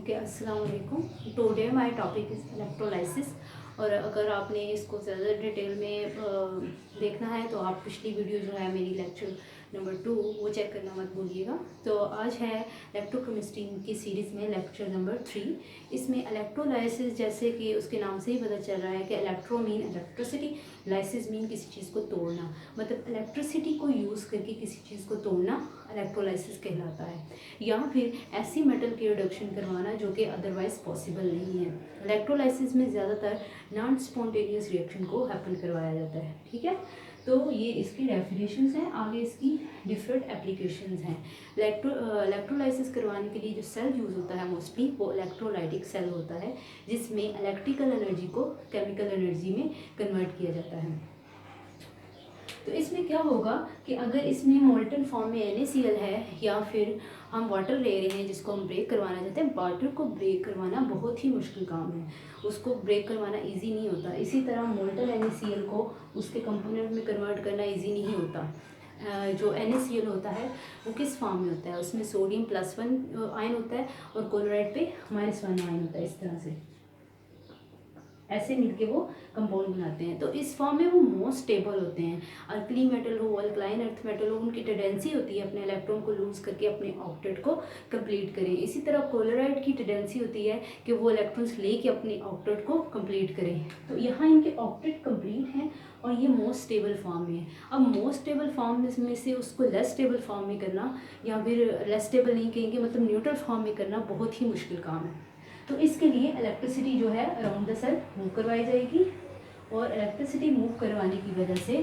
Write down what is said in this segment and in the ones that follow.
Okay, अस्सलाम वालेकुम। Today my topic is electrolysis. और अगर आपने इसको ज़्यादा डिटेल में देखना है तो आप पिछली वीडियो जो है मेरी लेक्चर नंबर 2 वो चेक करना मत भूलिएगा। तो आज है इलेक्ट्रोकेमिस्ट्री की सीरीज़ में लेक्चर नंबर 3। इसमें इलेक्ट्रोलाइसिस, जैसे कि उसके नाम से ही पता चल रहा है कि electro mean electricity, lysis mean किसी चीज़ को तोड़ना, मतलब इलेक्ट्रिसिटी को यूज़ करके किसी चीज़ को तोड़ना इलेक्ट्रोलाइसिस कहलाता है। या फिर ऐसी मेटल की रिडक्शन करवाना जो कि अदरवाइज़ पॉसिबल नहीं है। इलेक्ट्रोलाइसिस में ज़्यादातर नॉन स्पॉन्टेनियस रिएक्शन को हैपन करवाया जाता है। ठीक है, तो ये इसकी डेफिनेशंस हैं। आगे इसकी डिफरेंट एप्लीकेशंस हैं। इलेक्ट्रोलाइसिस करवाने के लिए जो सेल यूज़ होता है मोस्टली वो इलेक्ट्रोलाइटिक सेल होता है, जिसमें इलेक्ट्रिकल एनर्जी को केमिकल एनर्जी में कन्वर्ट किया जाता है। तो इसमें क्या होगा कि अगर इसमें मोल्टन फॉर्म में NaCl है या फिर हम वाटर ले रहे हैं जिसको हम ब्रेक करवाना चाहते हैं, वाटर को ब्रेक करवाना बहुत ही मुश्किल काम है, उसको ब्रेक करवाना इजी नहीं होता। इसी तरह मोल्टन NaCl को उसके कंपोनेंट में कन्वर्ट करना इजी नहीं होता। जो NaCl होता है वो किस फॉर्म में होता है, उसमें सोडियम +1 आयन होता है और क्लोराइड पे -1 आयन होता है। इस तरह से ऐसे मिलके वो कंपाउंड बनाते हैं। तो इस फॉर्म में वो मोस्ट स्टेबल होते हैं। अल्कली मेटल हो, अल्कलाइन अर्थ मेटल हो, उनकी टेंडेंसी होती है अपने इलेक्ट्रॉन को लूज करके अपने ऑक्टेट को कंप्लीट करें। इसी तरह क्लोराइड की टेंडेंसी होती है कि वो इलेक्ट्रॉन्स लेके अपने ऑक्टेट को कंप्लीट करें। तो यहाँ इनके ऑक्टेट कंप्लीट हैं और ये मोस्ट स्टेबल फॉर्म में है। अब मोस्ट स्टेबल फॉर्म में से उसको लेस स्टेबल फॉर्म में करना, या फिर लेस स्टेबल नहीं कहेंगे, मतलब न्यूट्रल फॉर्म में करना बहुत ही मुश्किल काम है। तो इसके लिए इलेक्ट्रिसिटी जो है अराउंड द सेल मूव करवाई जाएगी, और इलेक्ट्रिसिटी मूव करवाने की वजह से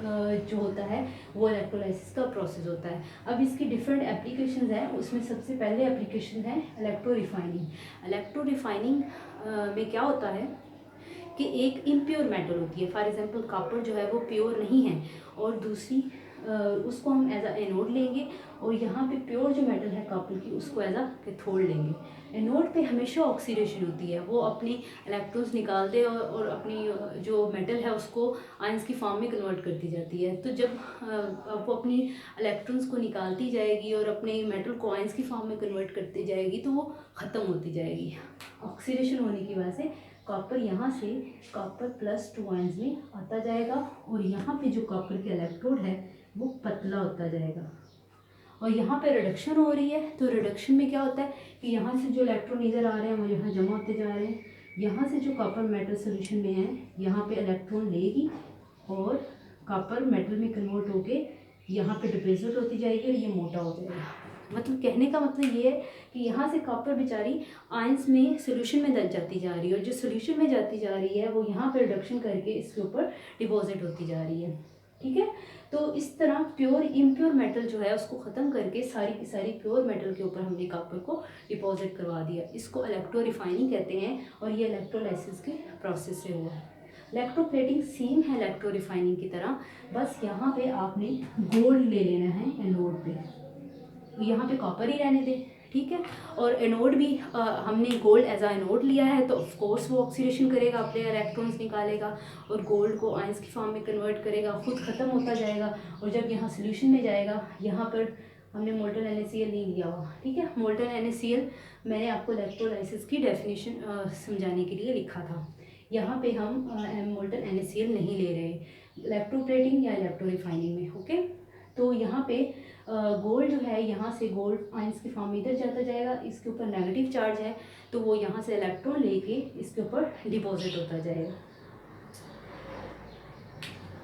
जो होता है वो इलेक्ट्रोलाइसिस का प्रोसेस होता है। अब इसकी डिफरेंट एप्लीकेशंस हैं। उसमें सबसे पहले एप्लीकेशन है इलेक्ट्रो रिफाइनिंग। इलेक्ट्रो रिफाइनिंग में क्या होता है कि एक इम्प्योर मेटल होती है, फॉर एग्जांपल कॉपर जो है वो प्योर नहीं है, और दूसरी उसको हम एज अ एनोड लेंगे, और यहाँ पे प्योर जो मेटल है कॉपर की उसको एज अ कैथोड लेंगे। एनोड पे हमेशा ऑक्सीडेशन होती है, वो अपनी इलेक्ट्रॉन्स निकालते हैं और अपनी जो मेटल है उसको आयंस की फॉर्म में कन्वर्ट करती जाती है। तो जब वो अपनी इलेक्ट्रॉन्स को निकालती जाएगी और अपने मेटल को आयंस की फॉर्म में कन्वर्ट करती जाएगी, तो वो ख़त्म होती जाएगी। ऑक्सीडेशन होने की वजह से कॉपर यहाँ से कॉपर +2 आयंस में आता जाएगा, और यहाँ पे जो कॉपर के इलेक्ट्रोड है वो पतला होता जाएगा, और यहाँ पे रिडक्शन हो रही है। तो रिडक्शन में क्या होता है कि यहाँ से जो इलेक्ट्रॉन इधर आ रहे हैं वो यहाँ जमा होते जा रहे हैं। यहाँ से जो कॉपर मेटल सोल्यूशन में है यहाँ पे इलेक्ट्रॉन लेगी और कॉपर मेटल में कन्वर्ट होके यहाँ पे डिपॉजिट होती जाएगी, और ये मोटा हो जाएगा। मतलब कहने का मतलब ये है कि यहाँ से कॉपर बेचारी आयंस में सोल्यूशन में जाती जा रही है, और जो सोल्यूशन में जाती जा रही है वो यहाँ पे रिडक्शन करके इसके ऊपर डिपॉजिट होती जा रही है। ठीक है, तो इस तरह प्योर इम्प्योर मेटल जो है उसको ख़त्म करके सारी की सारी प्योर मेटल के ऊपर हमने कॉपर को डिपॉजिट करवा दिया। इसको इलेक्ट्रो रिफाइनिंग कहते हैं, और ये इलेक्ट्रोलाइसिस के प्रोसेस से हुआ है। इलेक्ट्रोप्लेटिंग सेम है इलेक्ट्रो रिफाइनिंग की तरह, बस यहाँ पे आपने गोल्ड ले लेना है एनोड पे, यहाँ पे कॉपर ही रहने दें। ठीक है, और एनोड भी हमने गोल्ड एज आ एनोड लिया है, तो ऑफ कोर्स वो ऑक्सीडेशन करेगा, अपने इलेक्ट्रॉन्स निकालेगा और गोल्ड को आयंस की फॉर्म में कन्वर्ट करेगा, खुद ख़त्म होता जाएगा। और जब यहाँ सोल्यूशन में जाएगा, यहाँ पर हमने मोल्टन NaCl नहीं लिया हुआ। ठीक है, मोल्टन NaCl मैंने आपको इलेक्ट्रोलाइसिस की डेफिनेशन समझाने के लिए लिखा था। यहाँ पे हम मोल्टन NaCl नहीं ले रहे इलेक्ट्रोप्लेटिंग या इलेक्ट्रो रिफाइनिंग में। ओके, तो यहाँ पे गोल्ड जो है यहाँ से गोल्ड आयंस की फॉर्म में इधर जाता जाएगा, इसके ऊपर नेगेटिव चार्ज है तो वो यहाँ से इलेक्ट्रॉन लेके इसके ऊपर डिपॉजिट होता जाएगा।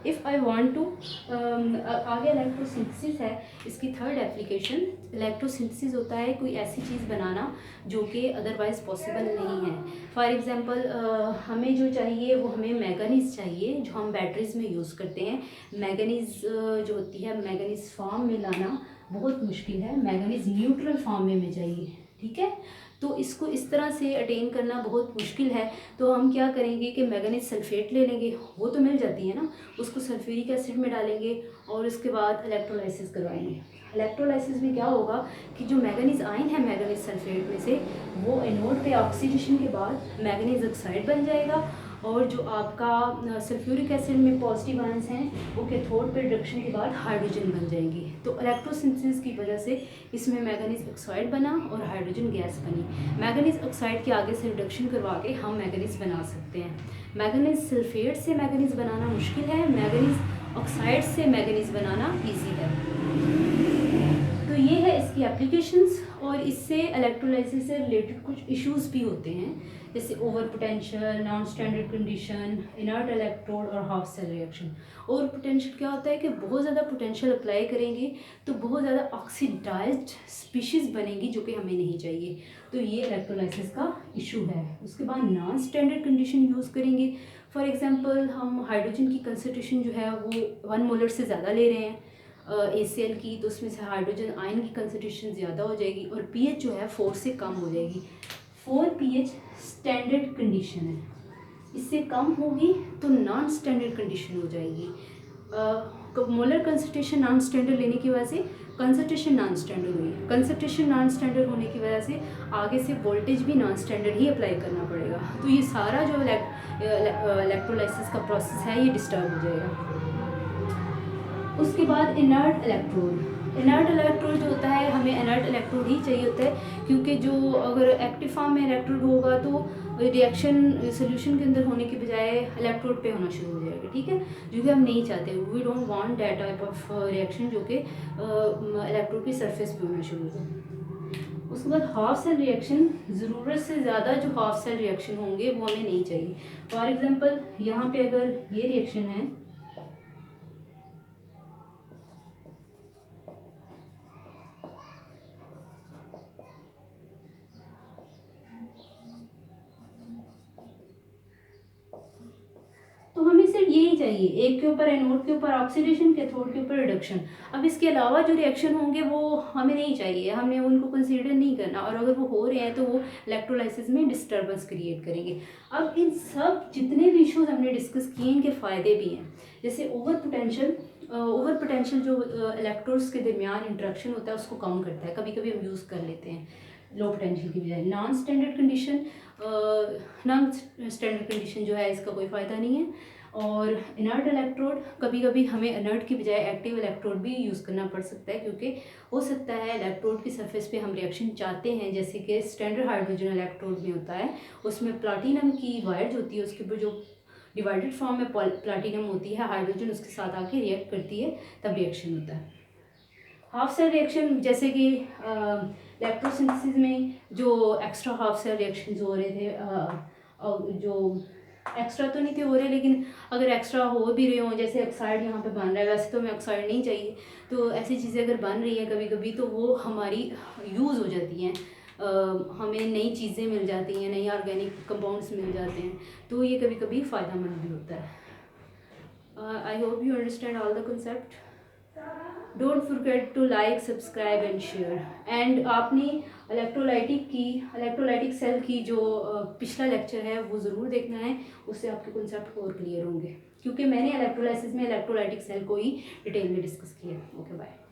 इफ़ आई वांट टू आगे इलेक्ट्रोसिंथेसिस है इसकी थर्ड एप्लीकेशन। इलेक्ट्रोसिंथेसिस होता है कोई ऐसी चीज़ बनाना जो कि अदरवाइज़ पॉसिबल नहीं है। फॉर एग्जांपल हमें जो चाहिए वो हमें मैंगनीज़ चाहिए, जो हम बैटरीज़ में यूज़ करते हैं। मैंगनीज़ जो होती है मैंगनीज़ फॉर्म में लाना बहुत मुश्किल है, मैंगनीज़ न्यूट्रल फॉर्म में चाहिए। ठीक है, तो इसको इस तरह से अटेन करना बहुत मुश्किल है। तो हम क्या करेंगे कि मैंगनीज सल्फेट ले लेंगे, वो तो मिल जाती है ना, उसको सल्फ्यूरिक एसिड में डालेंगे और उसके बाद इलेक्ट्रोलाइसिस करवाएंगे। इलेक्ट्रोलाइसिस में क्या होगा कि जो मैंगनीज आयन है मैंगनीज सल्फेट में से, वो एनोड पे ऑक्सीडेशन के बाद मैंगनीज ऑक्साइड बन जाएगा, और जो आपका सल्फ्यूरिक एसिड में पॉजिटिव आयंस हैं वो कैथोड पे रिडक्शन के बाद हाइड्रोजन बन जाएंगी। तो इलेक्ट्रोसिंथेसिस की वजह से इसमें मैंगनीज ऑक्साइड बना और हाइड्रोजन गैस बनी। मैंगनीज ऑक्साइड के आगे से रिडक्शन करवा के हम मैंगनीज बना सकते हैं। मैंगनीज सल्फेट से मैंगनीज बनाना मुश्किल है, मैंगनीज ऑक्साइड से मैंगनीज बनाना ईजी है। तो ये है इसकी एप्लीकेशंस। और इससे इलेक्ट्रोलाइसिस से रिलेटेड कुछ इश्यूज भी होते हैं, जैसे over potential, non standard condition, inert electrode और half cell reaction. Over potential क्या होता है कि बहुत ज़्यादा पोटेंशियल अप्लाई करेंगे तो बहुत ज़्यादा ऑक्सीडाइज्ड स्पीशीज़ बनेगी जो कि हमें नहीं चाहिए। तो ये इलेक्ट्रोलाइसिस का इशू है। उसके बाद नॉन स्टैंडर्ड कंडीशन यूज़ करेंगे। फॉर एग्जांपल हम हाइड्रोजन की कंसंट्रेशन जो है वो 1 मोलर से ज़्यादा ले रहे हैं ACl की, तो उसमें से हाइड्रोजन आयन की कंसंट्रेशन ज़्यादा हो जाएगी और pH जो है 4 से कम हो जाएगी। 4 pH स्टैंडर्ड कंडीशन है, इससे कम होगी तो नॉन स्टैंडर्ड कंडीशन हो जाएगी। मोलर कंसंट्रेशन नॉन स्टैंडर्ड लेने की वजह से कंसंट्रेशन नॉन स्टैंडर्ड हुई। कंसंट्रेशन नॉन स्टैंडर्ड होने की वजह से आगे से वोल्टेज भी नॉन स्टैंडर्ड ही अप्लाई करना पड़ेगा। तो ये सारा जो इलेक्ट्रोलाइसिस का प्रोसेस है ये डिस्टर्ब हो जाएगा। उसके बाद इनर्ट इलेक्ट्रोड। इनर्ट इलेक्ट्रोड जो होता है, हमें इनर्ट इलेक्ट्रोड ही चाहिए होता है, क्योंकि जो अगर एक्टिव फॉर्म में इलेक्ट्रोड होगा तो रिएक्शन सोल्यूशन के अंदर होने के बजाय इलेक्ट्रोड पे होना शुरू हो जाएगा। ठीक है, जो कि हम नहीं चाहते। We don't want that type of reaction जो कि इलेक्ट्रोड की सरफेस पे होना शुरू हो जाए। उसके बाद हाफ सेल रिएक्शन, ज़रूरत से ज़्यादा जो हाफ सेल रिएक्शन होंगे वो हमें नहीं चाहिए। फॉर एग्जाम्पल यहाँ पे अगर ये रिएक्शन है, तो हमें सिर्फ यही चाहिए, एक के ऊपर एनोड के ऊपर ऑक्सीडेशन, कैथोड के ऊपर रिडक्शन। अब इसके अलावा जो रिएक्शन होंगे वो हमें नहीं चाहिए, हमने उनको कंसीडर नहीं करना, और अगर वो हो रहे हैं तो वो इलेक्ट्रोलाइसिस में डिस्टर्बेंस क्रिएट करेंगे। अब इन सब जितने भी इश्यूज हमने डिस्कस किए इनके फ़ायदे भी हैं, जैसे ओवर पोटेंशियल जो इलेक्ट्रोड्स के दरमियान इंटरेक्शन होता है उसको कम करता है, कभी कभी हम यूज़ कर लेते हैं लो पोटेंशियल की बजाय। नॉन स्टैंडर्ड कंडीशन जो है इसका कोई फ़ायदा नहीं है। और इनर्ट इलेक्ट्रोड, कभी कभी हमें इनर्ट की बजाय एक्टिव इलेक्ट्रोड भी यूज़ करना पड़ सकता है, क्योंकि हो सकता है इलेक्ट्रोड की सरफेस पे हम रिएक्शन चाहते हैं, जैसे कि स्टैंडर्ड हाइड्रोजन इलेक्ट्रोड में होता है, उसमें प्लाटिनम की वायर जो होती है उसके ऊपर जो डिवाइडेड फॉर्म में प्लाटिनम होती है, हाइड्रोजन उसके साथ आके रिएक्ट करती है, तब रिएक्शन होता है। हाफ सेल रिएक्शन, जैसे कि इलेक्ट्रोसिंथेसिस में जो एक्स्ट्रा हाफ सेल रिएक्शंस हो रहे थे, जो एक्स्ट्रा तो नहीं थे हो रहे, लेकिन अगर एक्स्ट्रा हो भी रहे हों, जैसे ऑक्साइड यहाँ पे बन रहा है, वैसे तो हमें ऑक्साइड नहीं चाहिए, तो ऐसी चीज़ें अगर बन रही हैं कभी कभी तो वो हमारी यूज़ हो जाती हैं, हमें नई चीज़ें मिल जाती हैं, नई ऑर्गेनिक कंपाउंड्स मिल जाते हैं, तो ये कभी कभी फ़ायदेमंद भी होता है। I hope you understand all the concept. Don't forget to like, subscribe and share. And आपने इलेक्ट्रोलाइटिक सेल की जो पिछला लेक्चर है वो ज़रूर देखना है, उससे आपके कॉन्सेप्ट और क्लियर होंगे, क्योंकि मैंने इलेक्ट्रोलाइसिस में इलेक्ट्रोलाइटिक सेल को ही डिटेल में डिस्कस किया। Okay bye.